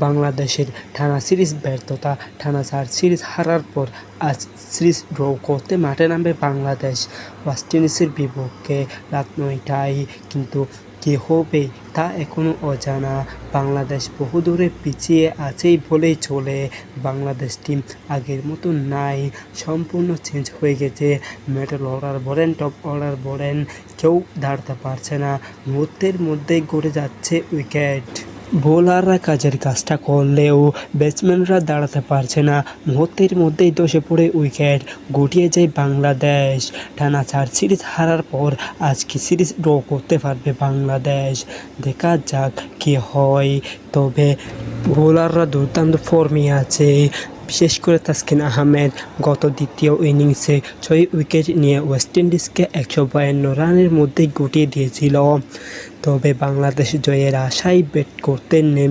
বাংলাদেশের টানা সিরিজ ব্যর্থতা, টানা 4 সিরিজ হারার পর আজ সিরিজ ড্র করতে মাঠে নামবে বাংলাদেশ ওয়েস্ট ইন্ডিজের বিপক্ষে রাত 9টায়। কিন্তু কী হবে তা এখনও অজানা। বাংলাদেশ বহুদূরে পিছিয়ে আছেই বলেই চলে। বাংলাদেশ টিম আগের মতো নাই, সম্পূর্ণ চেঞ্জ হয়ে গেছে। মিডল অর্ডার বলেন, টপ অর্ডার বলেন, কেউ দাঁড়াতে পারছে না। মুহূর্তের মধ্যেই গড়ে যাচ্ছে উইকেট। বোলাররা কাজের কাজটা করলেও ব্যাটসম্যানরা দাঁড়াতে পারছে না। মুহূর্তের মধ্যেই ধসে পড়ে উইকেট, গুটিয়ে যায় বাংলাদেশ। টানা 4 সিরিজ হারার পর আজকে সিরিজ ড্র করতে পারবে বাংলাদেশ। দেখা যাক কী হয়। তবে বোলাররা দুর্দান্ত ফর্মে আছে। বিশেষ করে তাসকিন আহমেদ গত দ্বিতীয় ইনিংসে 6 উইকেট নিয়ে ওয়েস্ট ইন্ডিজকে 152 রানের মধ্যেই গুটিয়ে দিয়েছিল। তবে বাংলাদেশ জয়ের আশায় ব্যাট করতে নেমে